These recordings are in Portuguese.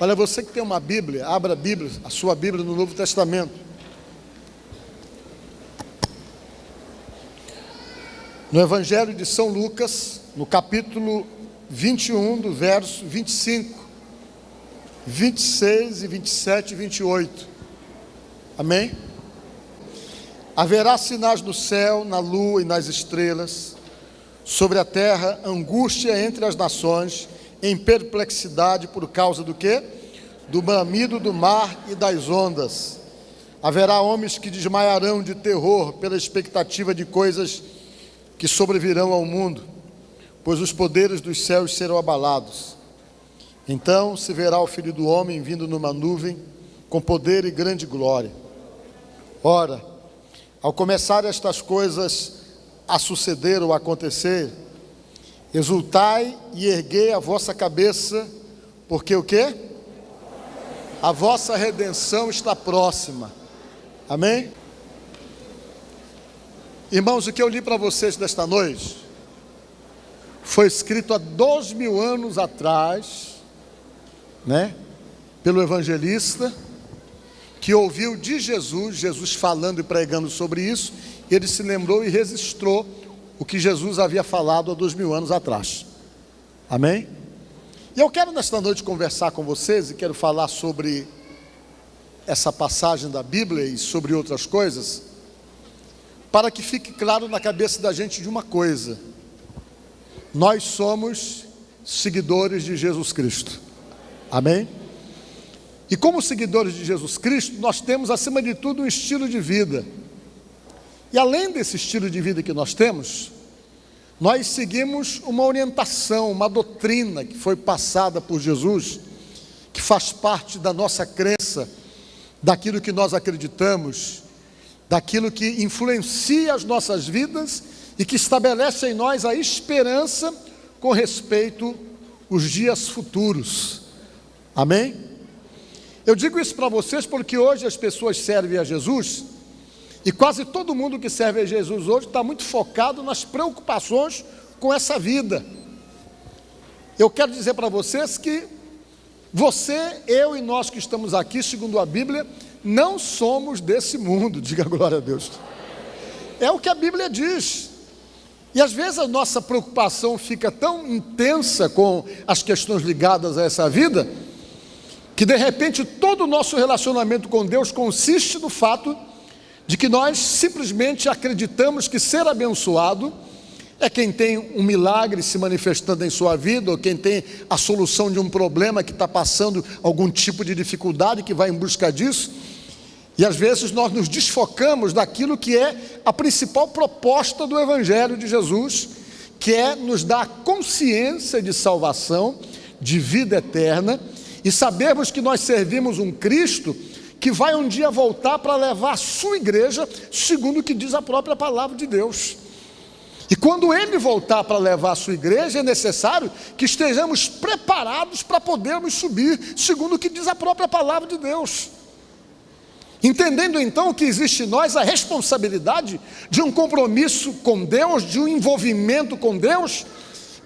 Olha, você que tem uma Bíblia, abra a Bíblia, a sua Bíblia no Novo Testamento. No Evangelho de São Lucas, no capítulo 21, do verso 25, 26 e 27 e 28. Amém? Haverá sinais no céu, na lua e nas estrelas, sobre a terra angústia entre as nações, em perplexidade por causa do quê? Do bramido do mar e das ondas. Haverá homens que desmaiarão de terror pela expectativa de coisas que sobrevirão ao mundo, pois os poderes dos céus serão abalados. Então se verá o Filho do Homem vindo numa nuvem, com poder e grande glória. Ora, ao começar estas coisas a suceder ou a acontecer, exultai e erguei a vossa cabeça, porque o quê? A vossa redenção está próxima. Amém? Irmãos, o que eu li para vocês desta noite foi escrito há 2000 anos atrás, pelo evangelista, que ouviu de Jesus falando e pregando sobre isso, e ele se lembrou e registrou o que Jesus havia falado há 2000 anos atrás. Amém? E eu quero nesta noite conversar com vocês, e quero falar sobre essa passagem da Bíblia e sobre outras coisas, para que fique claro na cabeça da gente de uma coisa: nós somos seguidores de Jesus Cristo. Amém? E como seguidores de Jesus Cristo, nós temos acima de tudo um estilo de vida. E além desse estilo de vida que nós temos, nós seguimos uma orientação, uma doutrina que foi passada por Jesus, que faz parte da nossa crença, daquilo que nós acreditamos, daquilo que influencia as nossas vidas e que estabelece em nós a esperança com respeito aos dias futuros. Amém? Eu digo isso para vocês porque hoje as pessoas servem a Jesus, e quase todo mundo que serve a Jesus hoje está muito focado nas preocupações com essa vida. Eu quero dizer para vocês que você, eu e nós que estamos aqui, segundo a Bíblia, não somos desse mundo. Diga glória a Deus. É o que a Bíblia diz. E às vezes a nossa preocupação fica tão intensa com as questões ligadas a essa vida, que de repente todo o nosso relacionamento com Deus consiste no fato de que nós simplesmente acreditamos que ser abençoado é quem tem um milagre se manifestando em sua vida, ou quem tem a solução de um problema, que está passando algum tipo de dificuldade, que vai em busca disso. E às vezes nós nos desfocamos daquilo que é a principal proposta do Evangelho de Jesus, que é nos dar consciência de salvação, de vida eterna, e sabermos que nós servimos um Cristo que vai um dia voltar para levar a sua igreja, segundo o que diz a própria palavra de Deus. E quando ele voltar para levar a sua igreja, é necessário que estejamos preparados para podermos subir, segundo o que diz a própria palavra de Deus. Entendendo então que existe em nós a responsabilidade de um compromisso com Deus, de um envolvimento com Deus,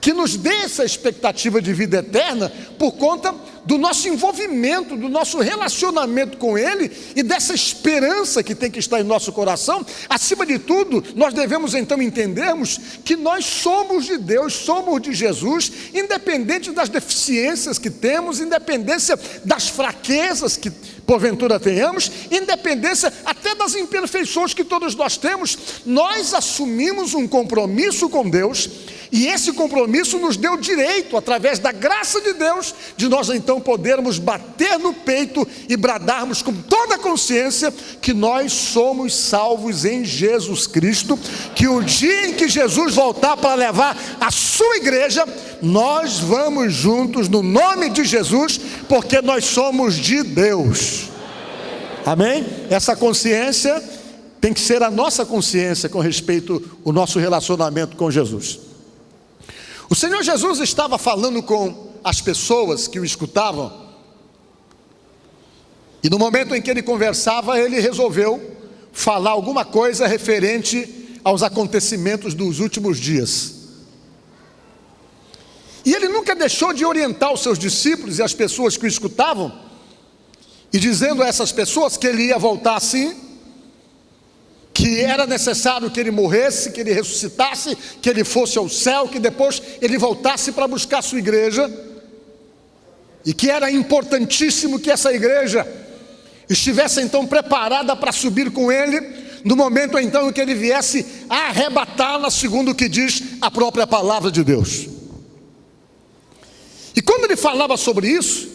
que nos dê essa expectativa de vida eterna, por conta do nosso envolvimento, do nosso relacionamento com Ele, e dessa esperança que tem que estar em nosso coração. Acima de tudo, nós devemos então entendermos que nós somos de Deus, somos de Jesus, independente das deficiências que temos, independência das fraquezas que porventura tenhamos, independência até das imperfeições que todos nós temos. Nós assumimos um compromisso com Deus, e esse compromisso nos deu direito, através da graça de Deus, de nós então podermos bater no peito e bradarmos com toda a consciência que nós somos salvos em Jesus Cristo, que o dia em que Jesus voltar para levar a sua igreja, nós vamos juntos no nome de Jesus, porque nós somos de Deus. Amém? Essa consciência tem que ser a nossa consciência com respeito ao nosso relacionamento com Jesus. O Senhor Jesus estava falando com as pessoas que o escutavam, e no momento em que ele conversava, ele resolveu falar alguma coisa referente aos acontecimentos dos últimos dias. E ele nunca deixou de orientar os seus discípulos e as pessoas que o escutavam, e dizendo a essas pessoas que ele ia voltar assim, que era necessário que ele morresse, que ele ressuscitasse, que ele fosse ao céu, que depois ele voltasse para buscar a sua igreja, e que era importantíssimo que essa igreja estivesse então preparada para subir com ele, no momento então em que ele viesse a arrebatá-la, segundo o que diz a própria palavra de Deus. E quando ele falava sobre isso,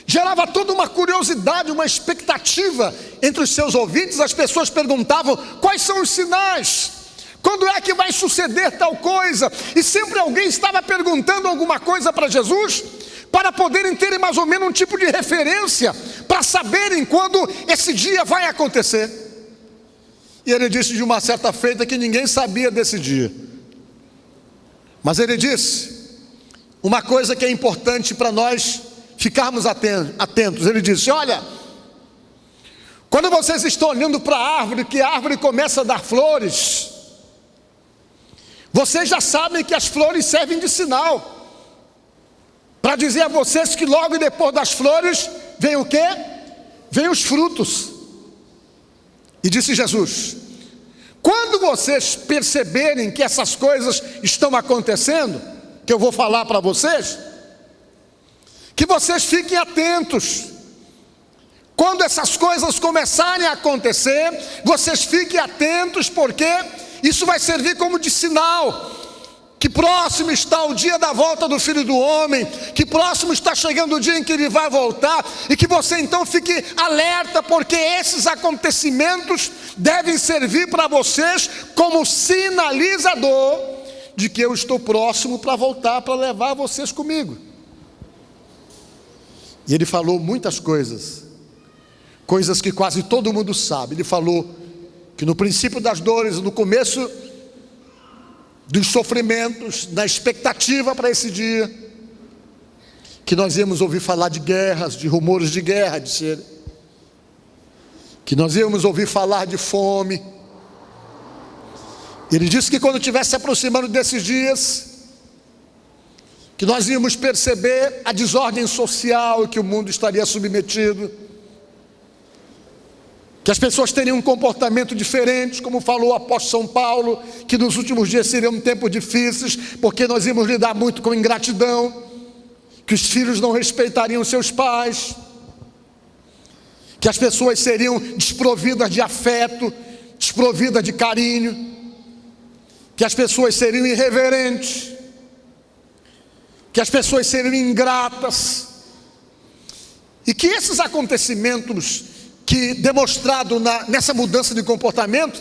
gerava toda uma curiosidade, uma expectativa entre os seus ouvintes. As pessoas perguntavam: quais são os sinais? Quando é que vai suceder tal coisa? E sempre alguém estava perguntando alguma coisa para Jesus, para poderem terem mais ou menos um tipo de referência, para saberem quando esse dia vai acontecer. E ele disse de uma certa feita que ninguém sabia desse dia. Mas ele disse uma coisa que é importante para nós ficarmos atentos. Ele disse: olha, quando vocês estão olhando para a árvore, que a árvore começa a dar flores, vocês já sabem que as flores servem de sinal, para dizer a vocês que logo depois das flores vem o quê? Vem os frutos. E disse Jesus: quando vocês perceberem que essas coisas estão acontecendo, que eu vou falar para vocês, que vocês fiquem atentos. Quando essas coisas começarem a acontecer, vocês fiquem atentos, porque isso vai servir como de sinal que próximo está o dia da volta do Filho do Homem, que próximo está chegando o dia em que ele vai voltar, e que você então fique alerta, porque esses acontecimentos devem servir para vocês como sinalizador de que eu estou próximo para voltar, para levar vocês comigo. E ele falou muitas coisas, coisas que quase todo mundo sabe. Ele falou que no princípio das dores, no começo dos sofrimentos, na expectativa para esse dia, que nós íamos ouvir falar de guerras, de rumores de guerra, disse ele, que nós íamos ouvir falar de fome. Ele disse que quando estivesse se aproximando desses dias, que nós íamos perceber a desordem social que o mundo estaria submetido, que as pessoas teriam um comportamento diferente, como falou o apóstolo São Paulo, que nos últimos dias seriam tempos difíceis, porque nós íamos lidar muito com ingratidão, que os filhos não respeitariam seus pais, que as pessoas seriam desprovidas de afeto, desprovidas de carinho, que as pessoas seriam irreverentes, que as pessoas seriam ingratas, e que esses acontecimentos que demonstrado nessa mudança de comportamento,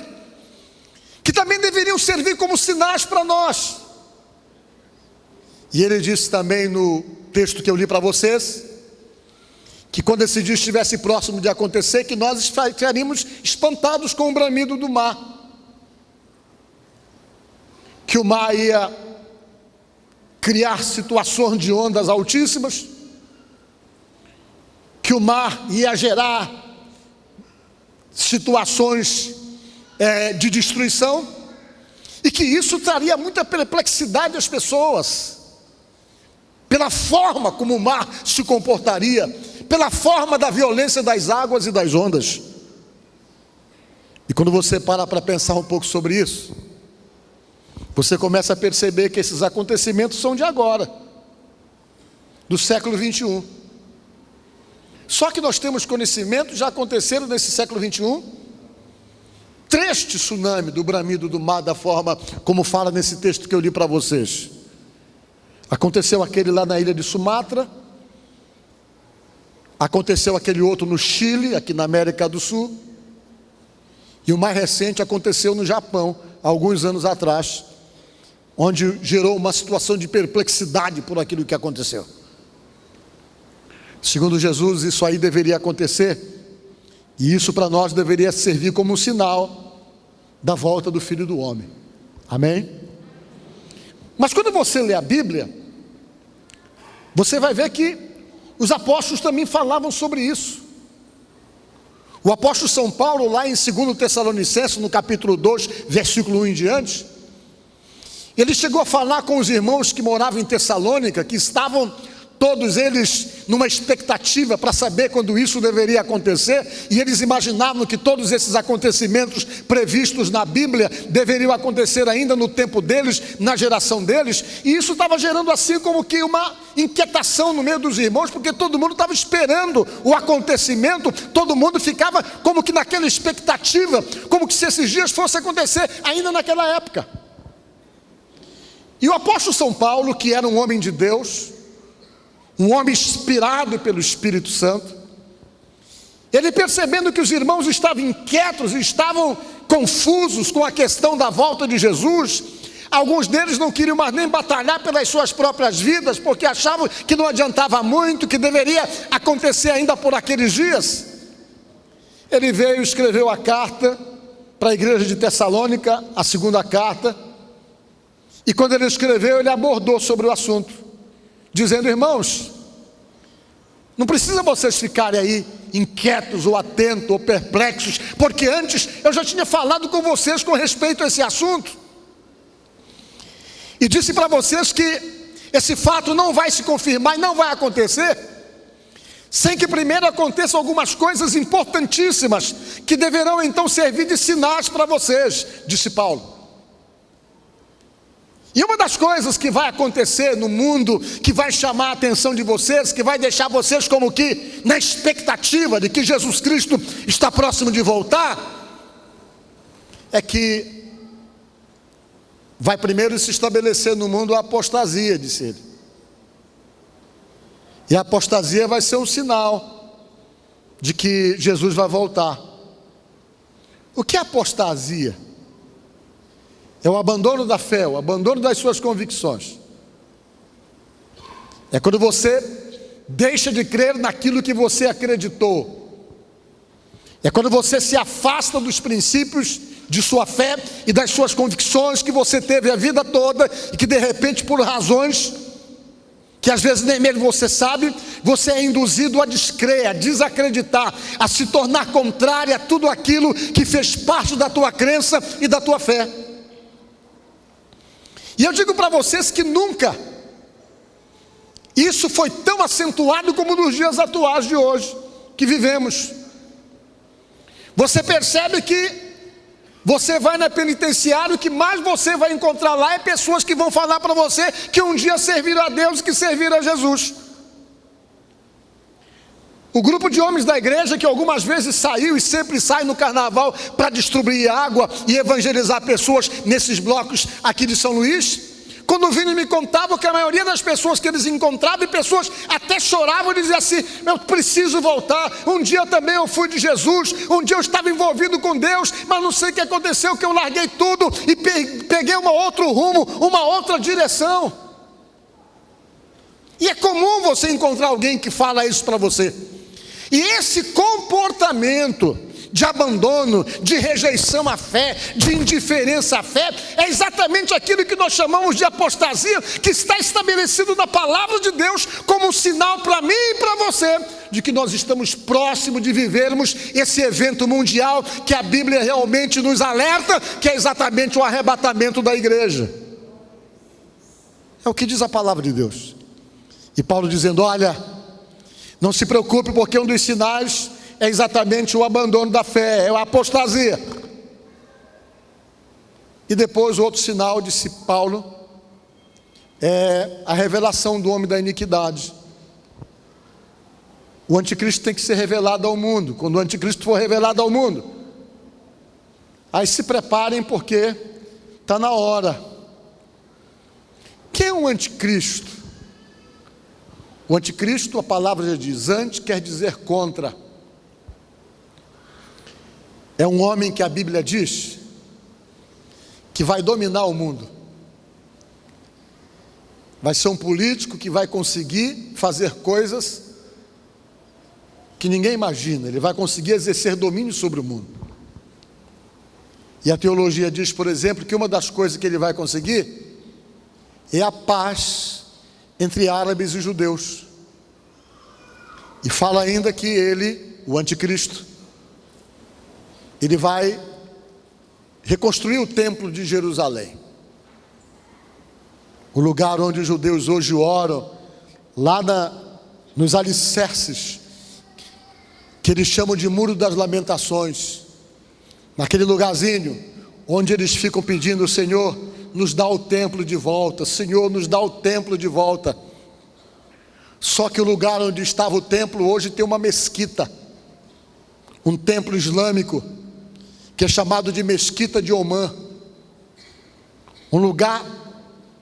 que também deveriam servir como sinais para nós. E ele disse também no texto que eu li para vocês, que quando esse dia estivesse próximo de acontecer, que nós ficaríamos espantados com o bramido do mar, que o mar ia criar situações de ondas altíssimas, que o mar ia gerar situações de destruição, e que isso traria muita perplexidade às pessoas, pela forma como o mar se comportaria, pela forma da violência das águas e das ondas. E quando você para pensar um pouco sobre isso, você começa a perceber que esses acontecimentos são de agora, do século 21. Só que nós temos conhecimento, já aconteceram nesse século 21, 3 tsunamis do bramido do mar, da forma como fala nesse texto que eu li para vocês. Aconteceu aquele lá na ilha de Sumatra, aconteceu aquele outro no Chile, aqui na América do Sul, e o mais recente aconteceu no Japão, há alguns anos atrás, onde gerou uma situação de perplexidade por aquilo que aconteceu. Segundo Jesus, isso aí deveria acontecer, e isso para nós deveria servir como um sinal da volta do Filho do Homem. Amém? Mas quando você lê a Bíblia, você vai ver que os apóstolos também falavam sobre isso. O apóstolo São Paulo, lá em 2 Tessalonicenses, no capítulo 2, versículo 1 em diante, Ele chegou a falar com os irmãos que moravam em Tessalônica, que estavam todos eles numa expectativa para saber quando isso deveria acontecer, e eles imaginavam que todos esses acontecimentos previstos na Bíblia deveriam acontecer ainda no tempo deles, na geração deles, e isso estava gerando assim como que uma inquietação no meio dos irmãos, porque todo mundo estava esperando o acontecimento, todo mundo ficava como que naquela expectativa, como que se esses dias fossem acontecer ainda naquela época. E o apóstolo São Paulo, que era um homem de Deus, um homem inspirado pelo Espírito Santo, ele percebendo que os irmãos estavam inquietos, estavam confusos com a questão da volta de Jesus, alguns deles não queriam mais nem batalhar pelas suas próprias vidas, porque achavam que não adiantava muito, que deveria acontecer ainda por aqueles dias. Ele veio e escreveu a carta para a igreja de Tessalônica, a segunda carta, e quando ele escreveu, ele abordou sobre o assunto, dizendo: irmãos, não precisa vocês ficarem aí inquietos ou atentos ou perplexos, porque antes eu já tinha falado com vocês com respeito a esse assunto, e disse para vocês que esse fato não vai se confirmar e não vai acontecer, sem que primeiro aconteçam algumas coisas importantíssimas, que deverão então servir de sinais para vocês, disse Paulo. E uma das coisas que vai acontecer no mundo, que vai chamar a atenção de vocês, que vai deixar vocês como que na expectativa de que Jesus Cristo está próximo de voltar, é que vai primeiro se estabelecer no mundo a apostasia, disse ele. E a apostasia vai ser um sinal de que Jesus vai voltar. O que é apostasia? É o abandono da fé, o abandono das suas convicções. É quando você deixa de crer naquilo que você acreditou. É quando você se afasta dos princípios de sua fé e das suas convicções que você teve a vida toda, e que de repente, por razões que às vezes nem mesmo você sabe, você é induzido a descrer, a desacreditar, a se tornar contrário a tudo aquilo que fez parte da tua crença e da tua fé. E eu digo para vocês que nunca isso foi tão acentuado como nos dias atuais de hoje, que vivemos. Você percebe que você vai na penitenciária, o que mais você vai encontrar lá é pessoas que vão falar para você que um dia serviram a Deus e que serviram a Jesus. O grupo de homens da igreja, que algumas vezes saiu e sempre sai no carnaval para distribuir água e evangelizar pessoas nesses blocos aqui de São Luís, quando o Vini me contava que a maioria das pessoas que eles encontravam, e pessoas até choravam e diziam assim: eu preciso voltar, um dia também eu fui de Jesus, um dia eu estava envolvido com Deus, mas não sei o que aconteceu, que eu larguei tudo e peguei um outro rumo, uma outra direção. E é comum você encontrar alguém que fala isso para você. E esse comportamento de abandono, de rejeição à fé, de indiferença à fé, é exatamente aquilo que nós chamamos de apostasia, que está estabelecido na palavra de Deus como um sinal para mim e para você, de que nós estamos próximos de vivermos esse evento mundial que a Bíblia realmente nos alerta, que é exatamente o arrebatamento da igreja. É o que diz a palavra de Deus. E Paulo dizendo: olha, não se preocupe, porque um dos sinais é exatamente o abandono da fé, é a apostasia. E depois o outro sinal, disse Paulo, é a revelação do homem da iniquidade. O anticristo tem que ser revelado ao mundo. Quando o anticristo for revelado ao mundo, aí se preparem, porque está na hora. Quem é o anticristo? O anticristo, a palavra já diz, anti quer dizer contra. É um homem que a Bíblia diz que vai dominar o mundo. Vai ser um político que vai conseguir fazer coisas que ninguém imagina. Ele vai conseguir exercer domínio sobre o mundo. E a teologia diz, por exemplo, que uma das coisas que ele vai conseguir é a paz entre árabes e judeus. E fala ainda que ele, o anticristo, ele vai reconstruir o templo de Jerusalém. o lugar onde os judeus hoje oram, lá nos alicerces, que eles chamam de Muro das Lamentações, naquele lugarzinho, onde eles ficam pedindo: Senhor, nos dá o templo de volta, Senhor, nos dá o templo de volta. Só que o lugar onde estava o templo hoje tem uma mesquita, um templo islâmico, que é chamado de Mesquita de Omã, um lugar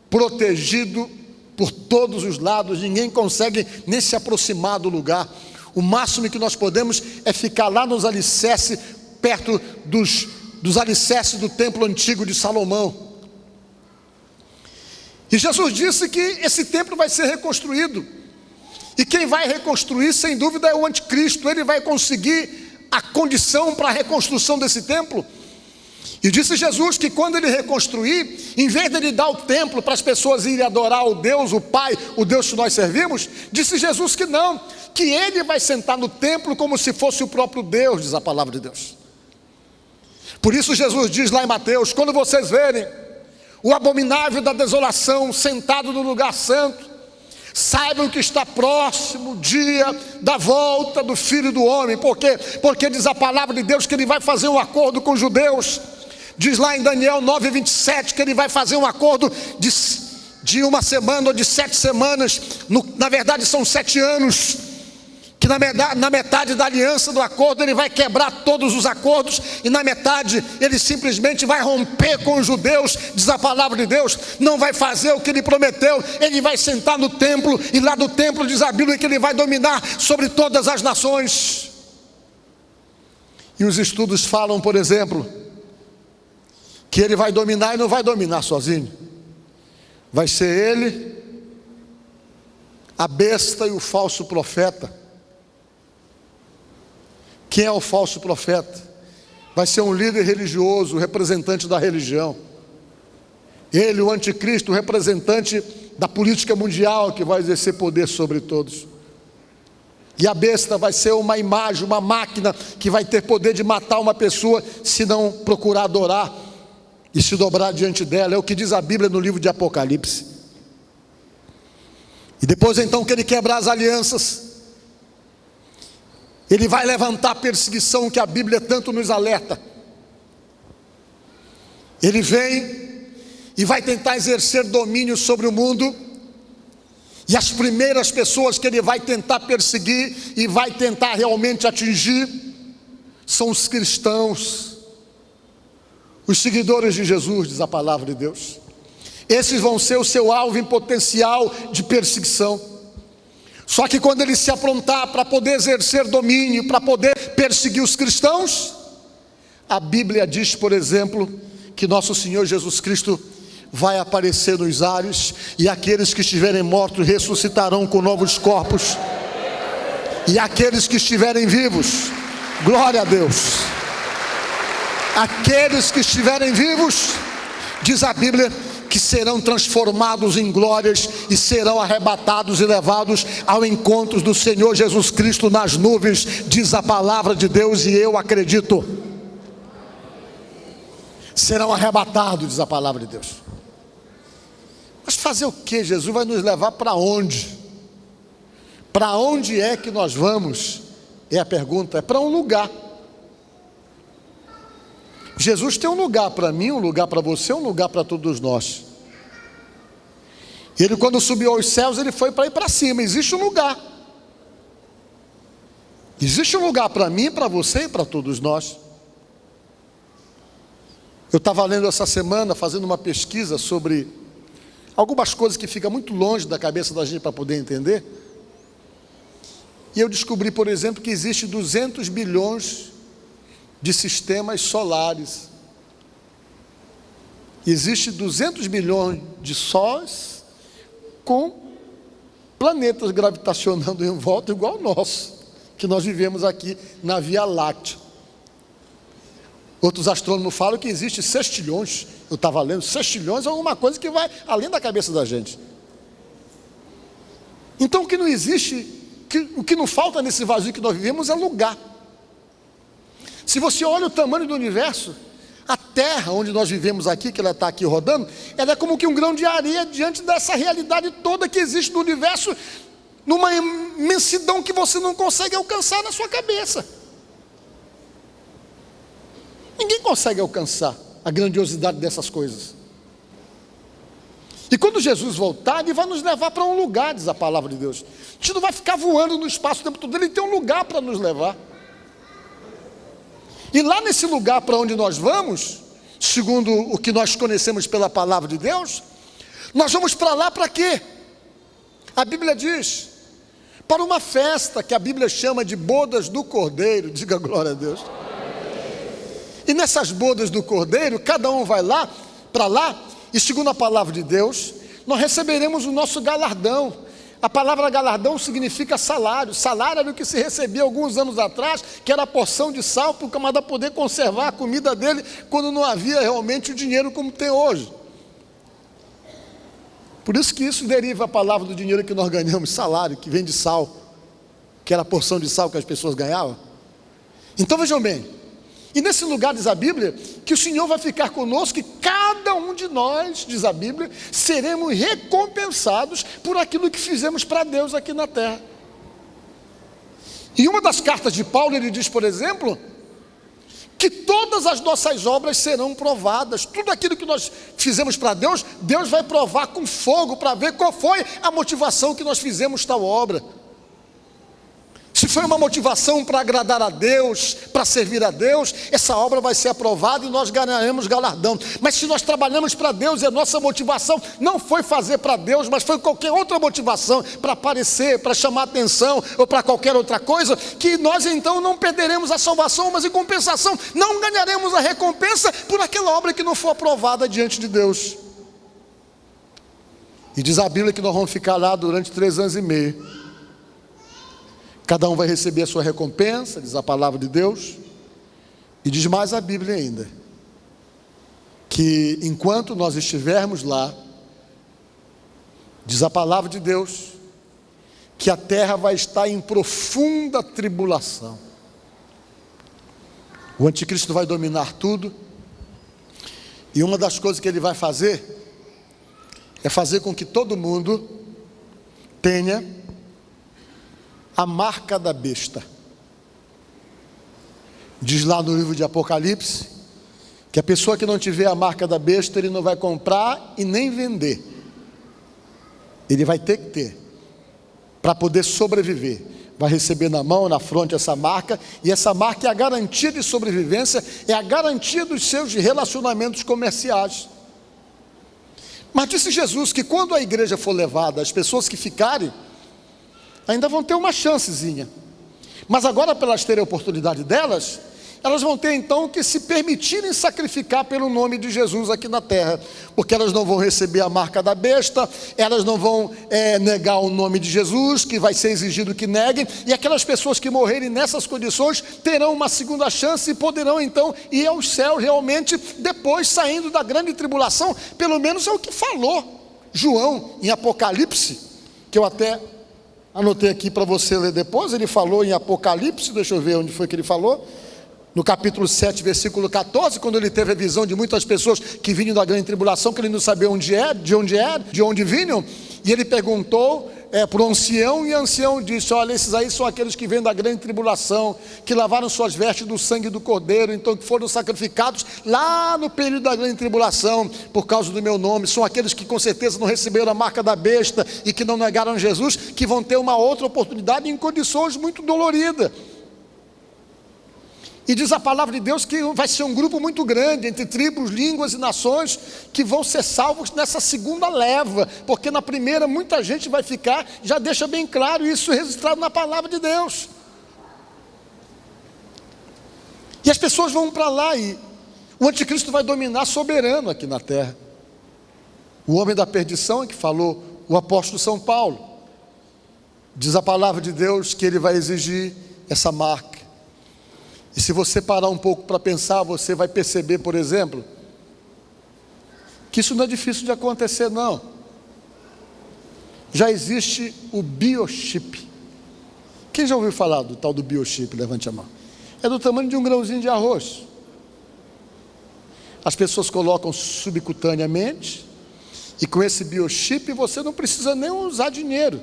protegido por todos os lados, ninguém consegue nem se aproximar do lugar. O máximo que nós podemos é ficar lá nos alicerces, perto dos alicerces do templo antigo de Salomão. E Jesus disse que esse templo vai ser reconstruído, e quem vai reconstruir, sem dúvida, é o anticristo. Ele vai conseguir a condição para a reconstrução desse templo. E disse Jesus que quando ele reconstruir, em vez de ele dar o templo para as pessoas irem adorar o Deus, o Pai, o Deus que nós servimos, disse Jesus que não, que ele vai sentar no templo como se fosse o próprio Deus, diz a palavra de Deus. Por isso Jesus diz lá em Mateus: quando vocês verem o abominável da desolação sentado no lugar santo, saibam que está próximo o dia da volta do Filho do Homem. Por quê? Porque diz a palavra de Deus que ele vai fazer um acordo com os judeus. Diz lá em Daniel 9:27 que ele vai fazer um acordo de uma semana ou de 7 semanas, na verdade são 7 anos, que na metade da aliança do acordo ele vai quebrar todos os acordos, e na metade ele simplesmente vai romper com os judeus, diz a palavra de Deus, não vai fazer o que ele prometeu, ele vai sentar no templo, e lá do templo diz a Bíblia que ele vai dominar sobre todas as nações. E os estudos falam, por exemplo, que ele vai dominar e não vai dominar sozinho. Vai ser ele, a besta e o falso profeta. Quem é o falso profeta? Vai ser um líder religioso, o representante da religião. Ele, o anticristo, o representante da política mundial, que vai exercer poder sobre todos. E a besta vai ser uma imagem, uma máquina que vai ter poder de matar uma pessoa se não procurar adorar e se dobrar diante dela. É o que diz a Bíblia no livro de Apocalipse. E depois então que ele quebrar as alianças, ele vai levantar a perseguição que a Bíblia tanto nos alerta. Ele vem e vai tentar exercer domínio sobre o mundo, e as primeiras pessoas que ele vai tentar perseguir e vai tentar realmente atingir são os cristãos, os seguidores de Jesus, diz a palavra de Deus. Esses vão ser o seu alvo em potencial de perseguição. Só que quando ele se aprontar para poder exercer domínio, para poder perseguir os cristãos, a Bíblia diz, por exemplo, que nosso Senhor Jesus Cristo vai aparecer nos ares, e aqueles que estiverem mortos ressuscitarão com novos corpos, e aqueles que estiverem vivos, glória a Deus, aqueles que estiverem vivos, diz a Bíblia, que serão transformados em glórias e serão arrebatados e levados ao encontro do Senhor Jesus Cristo nas nuvens, diz a palavra de Deus, e eu acredito. Serão arrebatados, diz a palavra de Deus. Mas fazer o que? Jesus vai nos levar para onde? Para onde é que nós vamos? É a pergunta, é para um lugar. Jesus tem um lugar para mim, um lugar para você, um lugar para todos nós. Ele, quando subiu aos céus, ele foi para ir para cima. Existe um lugar. Existe um lugar para mim, para você e para todos nós. Eu estava lendo essa semana, fazendo uma pesquisa sobre algumas coisas que ficam muito longe da cabeça da gente para poder entender. E eu descobri, por exemplo, que existe 200 bilhões de sistemas solares. Existe 200 bilhões de sóis com planetas gravitacionando em volta igual o nosso, que nós vivemos aqui na Via Láctea. Outros astrônomos falam que existe 6 trilhões. Eu estava lendo, 6 trilhões é alguma coisa que vai além da cabeça da gente. Então o que não existe, o que não falta nesse vazio que nós vivemos é lugar. Se você olha o tamanho do universo, A terra onde nós vivemos aqui, que ela está aqui rodando, ela é como que um grão de areia diante dessa realidade toda que existe no universo, numa imensidão que você não consegue alcançar na sua cabeça. Ninguém consegue alcançar a grandiosidade dessas coisas. E quando Jesus voltar, Ele vai nos levar para um lugar, diz a palavra de Deus. A gente não vai ficar voando no espaço o tempo todo, Ele tem um lugar para nos levar. E lá nesse lugar para onde nós vamos, segundo o que nós conhecemos pela palavra de Deus, nós vamos para lá para quê? A Bíblia diz, para uma festa que a Bíblia chama de bodas do Cordeiro, diga glória a Deus. E nessas bodas do Cordeiro, cada um vai lá, para lá, e segundo a palavra de Deus, nós receberemos o nosso galardão. A palavra galardão significa salário. Salário era o que se recebia alguns anos atrás, que era a porção de sal para o camarada poder conservar a comida dele, quando não havia realmente o dinheiro como tem hoje. Por isso que isso deriva a palavra do dinheiro que nós ganhamos, salário, que vem de sal, que era a porção de sal que as pessoas ganhavam. Então vejam bem, e nesse lugar diz a Bíblia, que o Senhor vai ficar conosco, e cada um de nós, diz a Bíblia, seremos recompensados por aquilo que fizemos para Deus aqui na terra. Em uma das cartas de Paulo, ele diz, por exemplo, que todas as nossas obras serão provadas. Tudo aquilo que nós fizemos para Deus, Deus vai provar com fogo, para ver qual foi a motivação que nós fizemos tal obra. Se foi uma motivação para agradar a Deus, para servir a Deus, essa obra vai ser aprovada e nós ganharemos galardão. Mas se nós trabalhamos para Deus e a nossa motivação não foi fazer para Deus, mas foi qualquer outra motivação, para aparecer, para chamar atenção ou para qualquer outra coisa, que nós então não perderemos a salvação, mas em compensação não ganharemos a recompensa por aquela obra que não foi aprovada diante de Deus. E diz a Bíblia que nós vamos ficar lá durante 3 anos e meio. Cada um vai receber a sua recompensa, diz a palavra de Deus. E diz mais a Bíblia ainda, que enquanto nós estivermos lá, diz a palavra de Deus, que a terra vai estar em profunda tribulação. O anticristo vai dominar tudo, e uma das coisas que ele vai fazer, é fazer com que todo mundo tenha a marca da besta. Diz lá no livro de Apocalipse, que a pessoa que não tiver a marca da besta, ele não vai comprar e nem vender. Ele vai ter que ter, para poder sobreviver. Vai receber na mão, na fronte essa marca, e essa marca é a garantia de sobrevivência, é a garantia dos seus relacionamentos comerciais. Mas disse Jesus que quando a igreja for levada, as pessoas que ficarem, ainda vão ter uma chancezinha, mas agora, para elas terem a oportunidade delas, elas vão ter então que se permitirem sacrificar pelo nome de Jesus aqui na terra, porque elas não vão receber a marca da besta, elas não vão negar o nome de Jesus, que vai ser exigido que neguem, e aquelas pessoas que morrerem nessas condições, terão uma segunda chance, e poderão então ir ao céu realmente, depois saindo da grande tribulação. Pelo menos é o que falou João em Apocalipse, que eu até anotei aqui para você ler depois. Ele falou em Apocalipse, deixa eu ver onde foi que ele falou, no capítulo 7, versículo 14, quando ele teve a visão de muitas pessoas que vinham da grande tribulação, que ele não sabia de onde vinham, e ele perguntou para o ancião, e o ancião disse: olha, esses aí são aqueles que vêm da grande tribulação, que lavaram suas vestes do sangue do Cordeiro, então que foram sacrificados lá no período da grande tribulação, por causa do meu nome. São aqueles que com certeza não receberam a marca da besta, e que não negaram Jesus, que vão ter uma outra oportunidade em condições muito doloridas. E diz a palavra de Deus que vai ser um grupo muito grande, entre tribos, línguas e nações, que vão ser salvos nessa segunda leva, porque na primeira muita gente vai ficar, já deixa bem claro isso registrado na palavra de Deus. E as pessoas vão para lá, e o anticristo vai dominar soberano aqui na terra. O homem da perdição é que falou o apóstolo São Paulo. Diz a palavra de Deus que ele vai exigir essa marca. E se você parar um pouco para pensar, você vai perceber, por exemplo, que isso não é difícil de acontecer, não. Já existe o biochip. Quem já ouviu falar do tal do biochip? Levante a mão. É do tamanho de um grãozinho de arroz. As pessoas colocam subcutaneamente, e com esse biochip você não precisa nem usar dinheiro.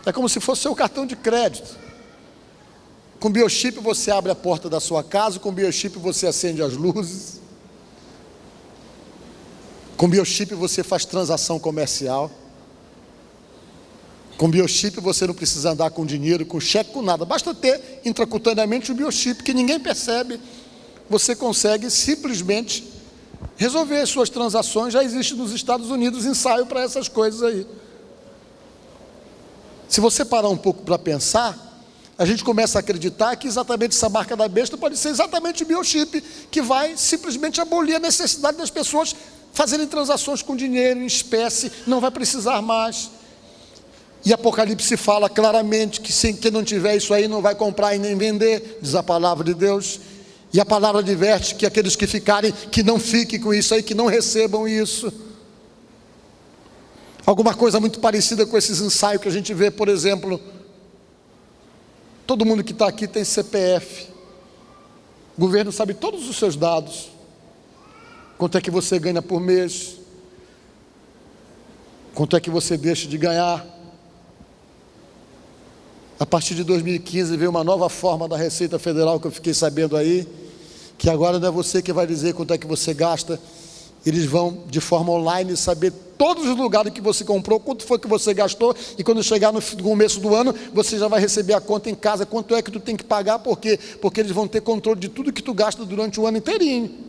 É como se fosse seu cartão de crédito. Com biochip você abre a porta da sua casa, com biochip você acende as luzes. Com biochip você faz transação comercial. Com biochip você não precisa andar com dinheiro, com cheque, com nada. Basta ter intracutaneamente o biochip, que ninguém percebe. Você consegue simplesmente resolver as suas transações. Já existe nos Estados Unidos ensaio para essas coisas aí. Se você parar um pouco para pensar, a gente começa a acreditar que exatamente essa marca da besta pode ser exatamente o biochip, que vai simplesmente abolir a necessidade das pessoas fazerem transações com dinheiro, em espécie, não vai precisar mais. E Apocalipse fala claramente que quem não tiver isso aí não vai comprar e nem vender, diz a palavra de Deus. E a palavra adverte que aqueles que ficarem, que não fiquem com isso aí, que não recebam isso. Alguma coisa muito parecida com esses ensaios que a gente vê, por exemplo, todo mundo que está aqui tem CPF. O governo sabe todos os seus dados. Quanto é que você ganha por mês? Quanto é que você deixa de ganhar? A partir de 2015 veio uma nova forma da Receita Federal que eu fiquei sabendo aí, que agora não é você que vai dizer quanto é que você gasta. Eles vão de forma online saber todos os lugares que você comprou, quanto foi que você gastou, e quando chegar no começo do ano, você já vai receber a conta em casa, quanto é que tu tem que pagar, por quê? Porque eles vão ter controle de tudo que tu gasta durante o ano inteirinho.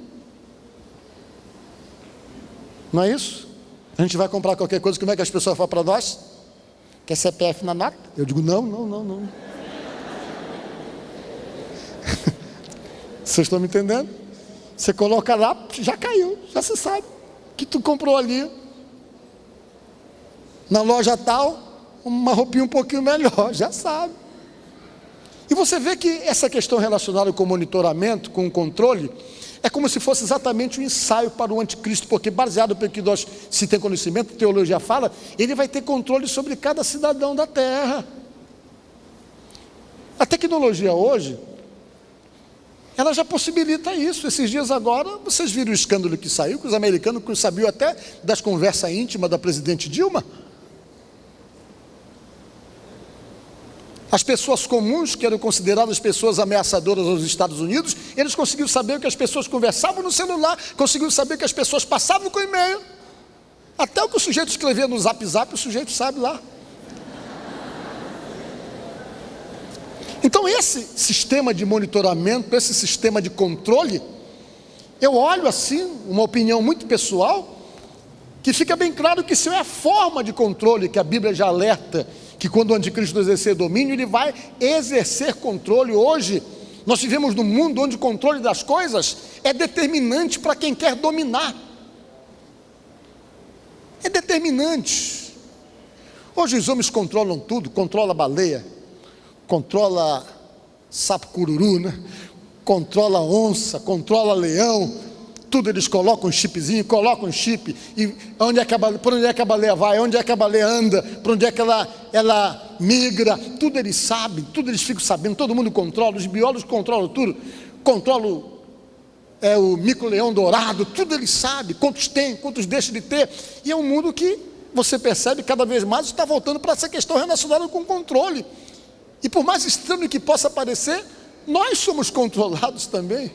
Não é isso? A gente vai comprar qualquer coisa, como é que as pessoas falam para nós? Quer CPF na nota? Eu digo, não. Vocês estão me entendendo? Você coloca lá, já caiu, já se sabe que tu comprou ali. Na loja tal, uma roupinha um pouquinho melhor, já sabe. E você vê que essa questão relacionada com o monitoramento, com o controle, é como se fosse exatamente um ensaio para o anticristo, porque baseado pelo que nós se tem conhecimento, a teologia fala, ele vai ter controle sobre cada cidadão da terra. A tecnologia hoje, ela já possibilita isso. Esses dias agora, vocês viram o escândalo que saiu, que os americanos sabiam até das conversas íntimas da presidente Dilma. As pessoas comuns, que eram consideradas pessoas ameaçadoras aos Estados Unidos, eles conseguiram saber o que as pessoas conversavam no celular, conseguiram saber o que as pessoas passavam com e-mail. Até o que o sujeito escrevia no Zap, o sujeito sabe lá. Então esse sistema de monitoramento, esse sistema de controle, eu olho assim, uma opinião muito pessoal, que fica bem claro que isso é a forma de controle que a Bíblia já alerta, que quando o anticristo exercer domínio, ele vai exercer controle. Hoje, nós vivemos num mundo onde o controle das coisas é determinante para quem quer dominar. É determinante. Hoje os homens controlam tudo, controla a baleia, controla sapo cururu, né? Controla onça, controla leão, tudo eles colocam um chipzinho, colocam um chip, e para onde é que a baleia vai, onde é que a baleia anda, para onde é que ela migra, tudo eles sabem, tudo eles ficam sabendo, todo mundo controla, os biólogos controlam tudo, controlam o mico-leão dourado, tudo eles sabem, quantos tem, quantos deixam de ter, e é um mundo que você percebe cada vez mais está voltando para essa questão relacionada com o controle. E por mais estranho que possa parecer, nós somos controlados também.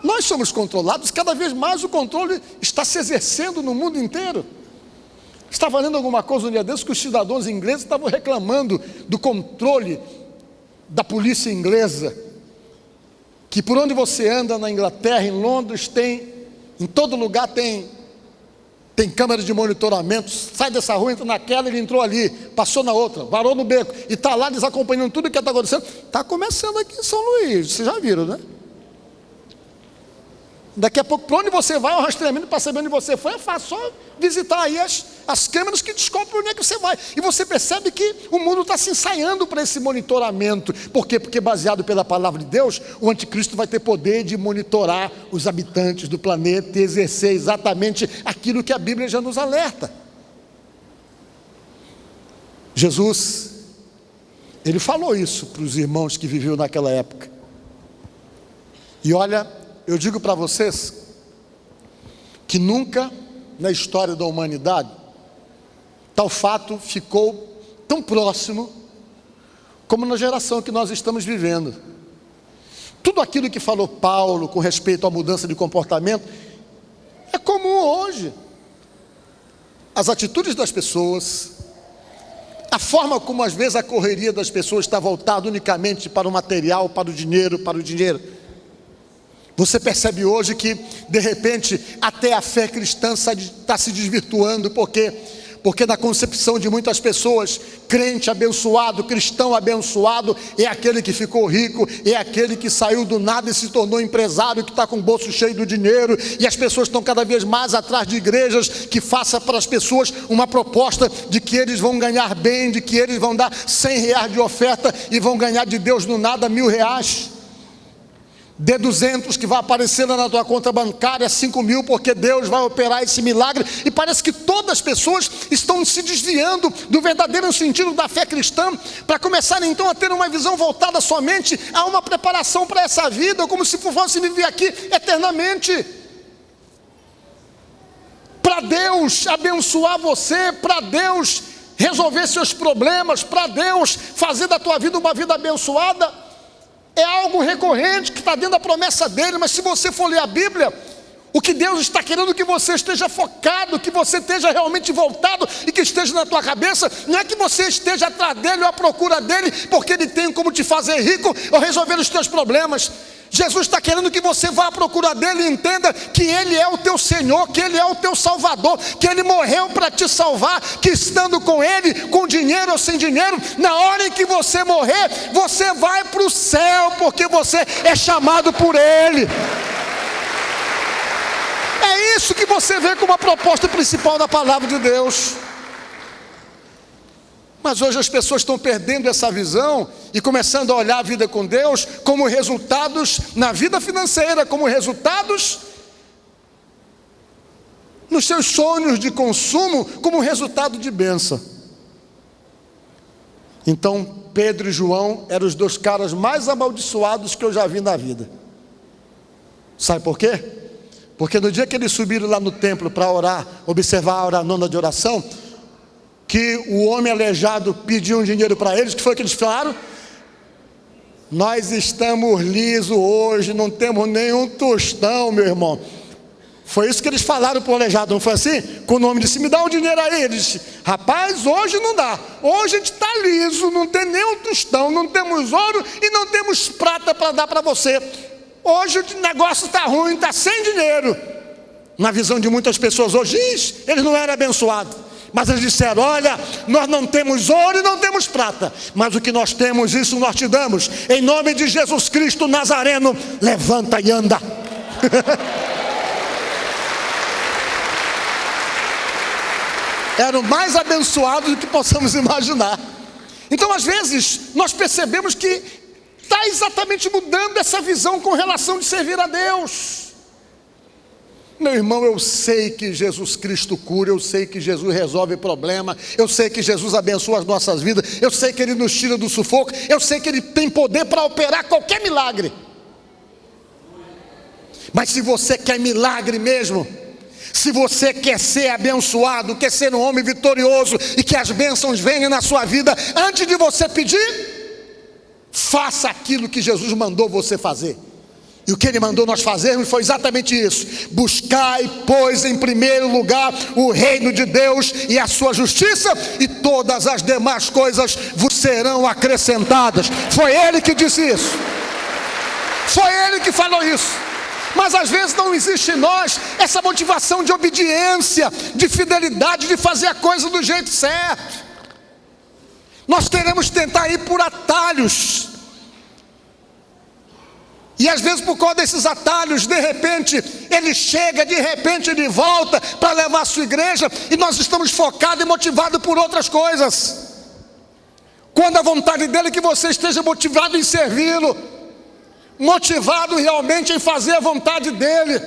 Nós somos controlados, cada vez mais o controle está se exercendo no mundo inteiro. Estava lendo alguma coisa um dia desses que os cidadãos ingleses estavam reclamando do controle da polícia inglesa, que por onde você anda na Inglaterra, em Londres, em todo lugar tem câmeras de monitoramento, sai dessa rua, entra naquela, ele entrou ali, passou na outra, varou no beco, e está lá eles acompanhando tudo o que está acontecendo. Está começando aqui em São Luís, vocês já viram, né? Daqui a pouco, para onde você vai, o rastreamento para saber onde você foi, é fácil, só visitar aí as câmeras que descobrem onde é que você vai. E você percebe que o mundo está se ensaiando para esse monitoramento. Por quê? Porque baseado pela palavra de Deus, o anticristo vai ter poder de monitorar os habitantes do planeta e exercer exatamente aquilo que a Bíblia já nos alerta. Jesus, ele falou isso para os irmãos que viviam naquela época. E olha, eu digo para vocês que nunca na história da humanidade tal fato ficou tão próximo como na geração que nós estamos vivendo. Tudo aquilo que falou Paulo com respeito à mudança de comportamento é comum hoje. As atitudes das pessoas, a forma como às vezes a correria das pessoas está voltada unicamente para o material, para o dinheiro, Você percebe hoje que, de repente, até a fé cristã está se desvirtuando, porque na concepção de muitas pessoas, crente abençoado, cristão abençoado, é aquele que ficou rico, é aquele que saiu do nada e se tornou empresário, que está com o bolso cheio do dinheiro, e as pessoas estão cada vez mais atrás de igrejas que façam para as pessoas uma proposta de que eles vão ganhar bem, de que eles vão dar R$100 de oferta e vão ganhar de Deus no nada R$1.000. Dê 200 que vai aparecer lá na tua conta bancária, 5.000, porque Deus vai operar esse milagre. E parece que todas as pessoas estão se desviando do verdadeiro sentido da fé cristã, para começar então a ter uma visão voltada somente a uma preparação para essa vida, como se fosse viver aqui eternamente. Para Deus abençoar você, para Deus resolver seus problemas, para Deus fazer da tua vida uma vida abençoada, é algo recorrente que está dentro da promessa dele. Mas se você for ler a Bíblia, o que Deus está querendo que você esteja focado, que você esteja realmente voltado e que esteja na tua cabeça, não é que você esteja atrás dele ou à procura dele, porque ele tem como te fazer rico ou resolver os teus problemas. Jesus está querendo que você vá à procura dele e entenda que ele é o teu Senhor, que ele é o teu Salvador, que ele morreu para te salvar, que estando com ele, com dinheiro ou sem dinheiro, na hora em que você morrer, você vai para o céu, porque você é chamado por ele. É isso que você vê como a proposta principal da palavra de Deus. Mas hoje as pessoas estão perdendo essa visão e começando a olhar a vida com Deus como resultados na vida financeira, como resultados nos seus sonhos de consumo, como resultado de bênção. Então Pedro e João eram os dois caras mais amaldiçoados que eu já vi na vida. Sabe por quê? Porque no dia que eles subiram lá no templo para orar, observar a hora nona de oração, que o homem aleijado pediu um dinheiro para eles, que foi que eles falaram? Nós estamos lisos hoje, não temos nenhum tostão, meu irmão. Foi isso que eles falaram para o aleijado, não foi assim? Com o nome disse, me dá um dinheiro aí. Ele disse, rapaz, hoje não dá, hoje a gente está liso, não tem nenhum tostão, não temos ouro e não temos prata para dar para você. Hoje o negócio está ruim, está sem dinheiro. Na visão de muitas pessoas hoje, eles não eram abençoados. Mas eles disseram, olha, nós não temos ouro e não temos prata, mas o que nós temos, isso nós te damos. Em nome de Jesus Cristo Nazareno, levanta e anda. Eram mais abençoados do que possamos imaginar. Então às vezes nós percebemos que está exatamente mudando essa visão com relação de servir a Deus. Meu irmão, eu sei que Jesus Cristo cura, eu sei que Jesus resolve problema, eu sei que Jesus abençoa as nossas vidas, eu sei que Ele nos tira do sufoco, eu sei que Ele tem poder para operar qualquer milagre. Mas se você quer milagre mesmo, se você quer ser abençoado, quer ser um homem vitorioso e que as bênçãos venham na sua vida, antes de você pedir, faça aquilo que Jesus mandou você fazer. E o que Ele mandou nós fazermos foi exatamente isso: buscai, pois, em primeiro lugar o reino de Deus e a sua justiça, e todas as demais coisas vos serão acrescentadas. Foi Ele que disse isso, foi Ele que falou isso. Mas às vezes não existe em nós essa motivação de obediência, de fidelidade, de fazer a coisa do jeito certo. Nós queremos tentar ir por atalhos, e às vezes por causa desses atalhos, de repente ele chega, de repente ele volta para levar a sua igreja, e nós estamos focados e motivados por outras coisas, quando a vontade dele é que você esteja motivado em servi-lo, motivado realmente em fazer a vontade dele.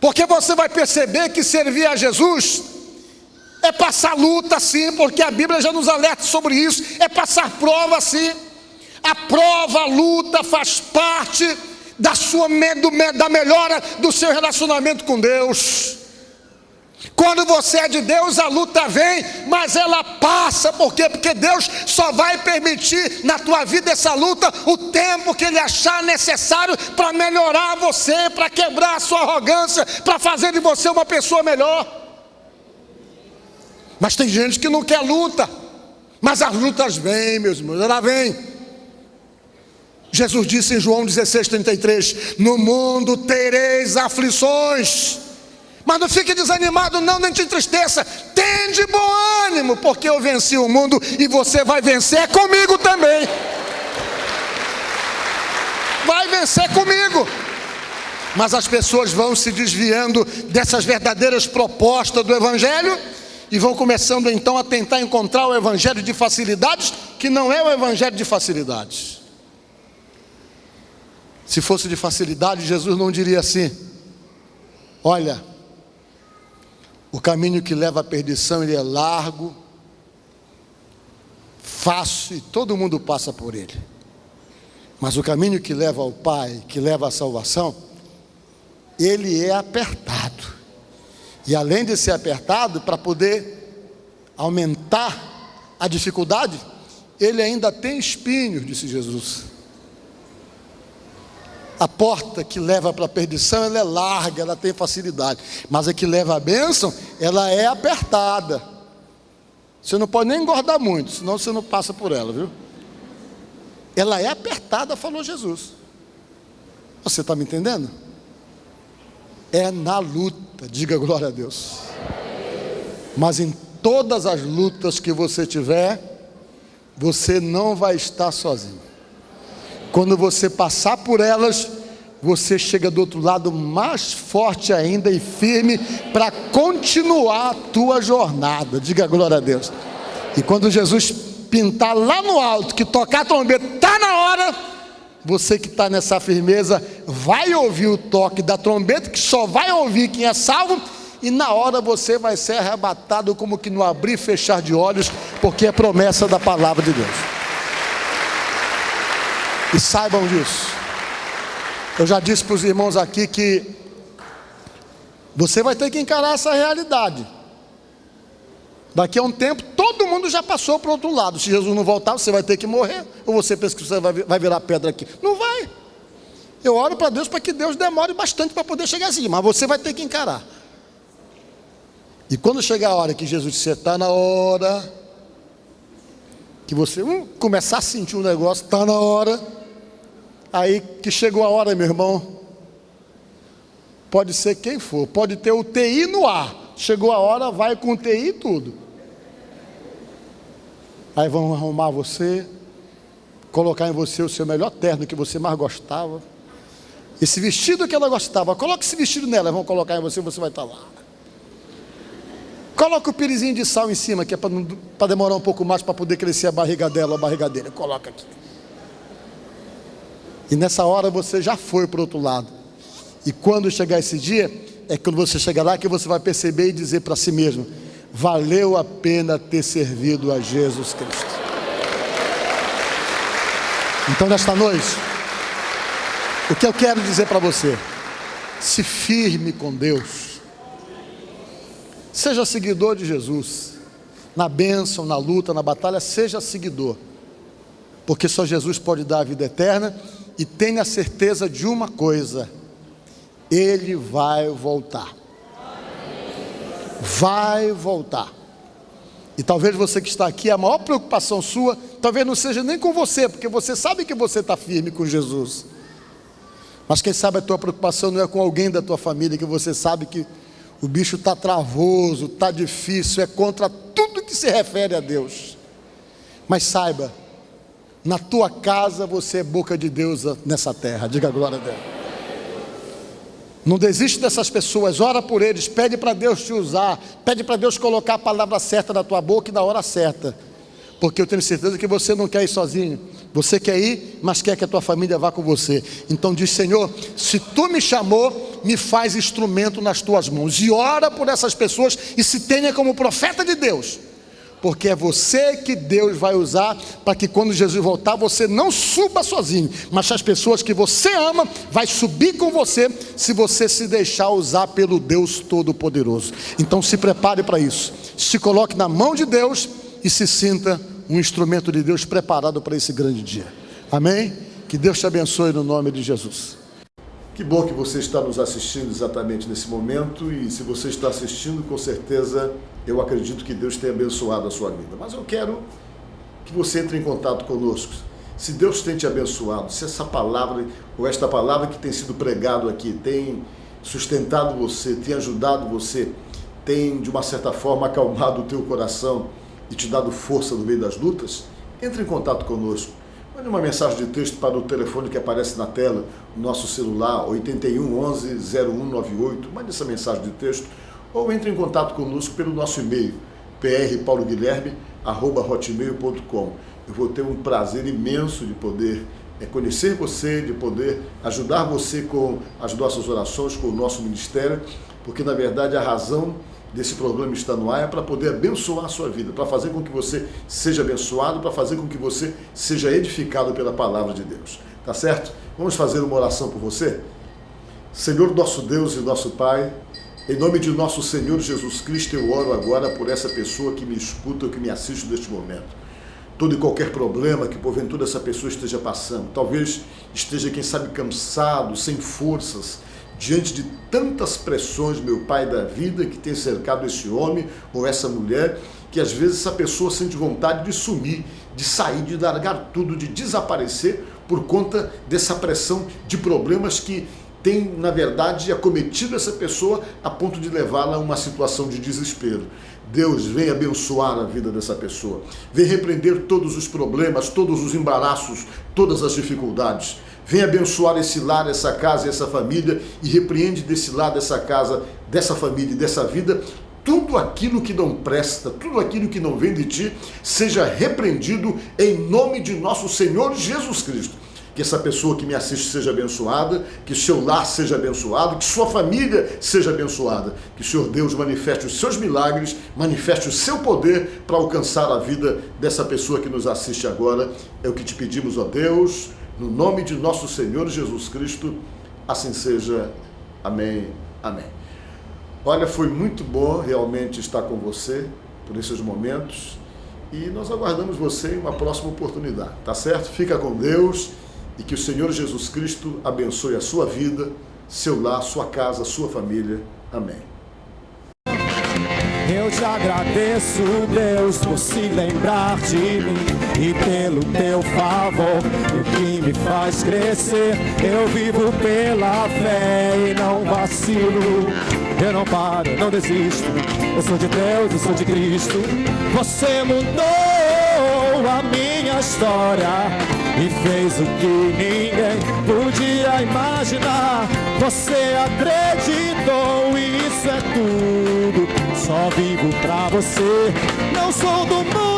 Porque você vai perceber que servir a Jesus é passar luta sim, porque a Bíblia já nos alerta sobre isso, é passar prova sim. A prova, a luta faz parte da melhora do seu relacionamento com Deus. Quando você é de Deus, a luta vem, mas ela passa. Por quê? Porque Deus só vai permitir na tua vida essa luta o tempo que Ele achar necessário para melhorar você, para quebrar a sua arrogância, para fazer de você uma pessoa melhor. Mas tem gente que não quer luta, mas as lutas vêm, meus irmãos, ela vem. Jesus disse em João 16:33: no mundo tereis aflições, mas não fique desanimado não, nem te entristeça, tende bom ânimo, porque eu venci o mundo e você vai vencer comigo também. Vai vencer comigo. Mas as pessoas vão se desviando dessas verdadeiras propostas do Evangelho e vão começando então a tentar encontrar o Evangelho de facilidades, que não é o Evangelho de facilidades. Se fosse de facilidade, Jesus não diria assim: olha, o caminho que leva à perdição, ele é largo, fácil, e todo mundo passa por ele. Mas o caminho que leva ao Pai, que leva à salvação, ele é apertado. E além de ser apertado, para poder aumentar a dificuldade, ele ainda tem espinhos, disse Jesus. A porta que leva para a perdição, ela é larga, ela tem facilidade. Mas a que leva à bênção, ela é apertada. Você não pode nem engordar muito, senão você não passa por ela, viu? Ela é apertada, falou Jesus. Você está me entendendo? É na luta, diga glória a Deus. Mas em todas as lutas que você tiver, você não vai estar sozinho. Quando você passar por elas, você chega do outro lado mais forte ainda e firme para continuar a tua jornada. Diga glória a Deus. E quando Jesus pintar lá no alto, que tocar a trombeta, está na hora, você que está nessa firmeza vai ouvir o toque da trombeta, que só vai ouvir quem é salvo, e na hora você vai ser arrebatado como que no abrir e fechar de olhos, porque é promessa da palavra de Deus. E saibam disso. Eu já disse para os irmãos aqui que você vai ter que encarar essa realidade. Daqui a um tempo, todo mundo já passou para o outro lado. Se Jesus não voltar, você vai ter que morrer. Ou você pensa que você vai virar pedra aqui? Não vai. Eu oro para Deus para que Deus demore bastante para poder chegar assim. Mas você vai ter que encarar. E quando chegar a hora que Jesus disser, está na hora, que você começar a sentir um negócio, está na hora. Aí que chegou a hora, meu irmão, pode ser quem for, pode ter UTI no ar, chegou a hora, vai com UTI e tudo. Aí vão arrumar você, colocar em você o seu melhor terno que você mais gostava, esse vestido que ela gostava, coloca esse vestido nela, vão colocar em você, você vai estar lá. Coloca o pirizinho de sal em cima, que é para demorar um pouco mais para poder crescer a barriga dela, a barriga dele, coloca aqui. E nessa hora você já foi para o outro lado. E quando chegar esse dia, é quando você chegar lá que você vai perceber e dizer para si mesmo: valeu a pena ter servido a Jesus Cristo. Então nesta noite, o que eu quero dizer para você: se firme com Deus. Seja seguidor de Jesus. Na bênção, na luta, na batalha, seja seguidor. Porque só Jesus pode dar a vida eterna. E tenha certeza de uma coisa: Ele vai voltar. Vai voltar. E talvez você que está aqui, a maior preocupação sua, talvez não seja nem com você, porque você sabe que você está firme com Jesus. Mas quem sabe a tua preocupação não é com alguém da tua família, que você sabe que o bicho está travoso, está difícil, é contra tudo que se refere a Deus. Mas saiba, na tua casa você é boca de Deus nessa terra. Diga glória a Deus. Não desiste dessas pessoas, ora por eles, pede para Deus te usar, pede para Deus colocar a palavra certa na tua boca e na hora certa. Porque eu tenho certeza que você não quer ir sozinho. Você quer ir, mas quer que a tua família vá com você. Então diz: Senhor, se Tu me chamou, me faz instrumento nas Tuas mãos. E ora por essas pessoas e se tenha como profeta de Deus. porque é você que Deus vai usar para que quando Jesus voltar, você não suba sozinho, mas as pessoas que você ama vai subir com você, se você se deixar usar pelo Deus Todo-Poderoso. Então se prepare para isso, se coloque na mão de Deus e se sinta um instrumento de Deus preparado para esse grande dia. Amém? Que Deus te abençoe no nome de Jesus. Que bom que você está nos assistindo exatamente nesse momento, e se você está assistindo, com certeza eu acredito que Deus tenha abençoado a sua vida. Mas eu quero que você entre em contato conosco. Se Deus tem te abençoado, se essa palavra, ou esta palavra que tem sido pregado aqui, tem sustentado você, tem ajudado você, tem de uma certa forma acalmado o teu coração e te dado força no meio das lutas, entre em contato conosco. Mande uma mensagem de texto para o telefone que aparece na tela, o nosso celular, 81 11 0198. Mande essa mensagem de texto, ou entre em contato conosco pelo nosso e-mail, prpauloguilherme@hotmail.com. Eu vou ter um prazer imenso de poder conhecer você, de poder ajudar você com as nossas orações, com o nosso ministério, porque na verdade a razão desse programa está no ar é para poder abençoar a sua vida, para fazer com que você seja abençoado, para fazer com que você seja edificado pela palavra de Deus. Tá certo? Vamos fazer uma oração por você? Senhor nosso Deus e nosso Pai, em nome de nosso Senhor Jesus Cristo, eu oro agora por essa pessoa que me escuta ou que me assiste neste momento. Todo e qualquer problema que porventura essa pessoa esteja passando, talvez esteja, quem sabe, cansado, sem forças, diante de tantas pressões, meu Pai da vida, que tem cercado esse homem ou essa mulher, que às vezes essa pessoa sente vontade de sumir, de sair, de largar tudo, de desaparecer por conta dessa pressão de problemas que tem, na verdade, acometido essa pessoa a ponto de levá-la a uma situação de desespero. Deus, vem abençoar a vida dessa pessoa, vem repreender todos os problemas, todos os embaraços, todas as dificuldades. Vem abençoar esse lar, essa casa e essa família, e repreende desse lar, dessa casa, dessa família e dessa vida, tudo aquilo que não presta, tudo aquilo que não vem de ti, seja repreendido em nome de nosso Senhor Jesus Cristo. Que essa pessoa que me assiste seja abençoada, que seu lar seja abençoado, que sua família seja abençoada, que o Senhor Deus manifeste os seus milagres, manifeste o seu poder para alcançar a vida dessa pessoa que nos assiste agora. É o que te pedimos, ó Deus, no nome de nosso Senhor Jesus Cristo, assim seja. Amém. Amém. Olha, foi muito bom realmente estar com você por esses momentos, e nós aguardamos você em uma próxima oportunidade, tá certo? Fica com Deus, e que o Senhor Jesus Cristo abençoe a sua vida, seu lar, sua casa, sua família. Amém. Eu te agradeço, Deus, por se lembrar de mim e pelo teu favor, o que me faz crescer. Eu vivo pela fé e não vacilo. Eu não paro, não desisto. Eu sou de Deus, eu sou de Cristo. Você mudou a minha história e fez o que ninguém podia imaginar. Você acreditou e isso é tudo. Só vivo pra você, não sou do mundo.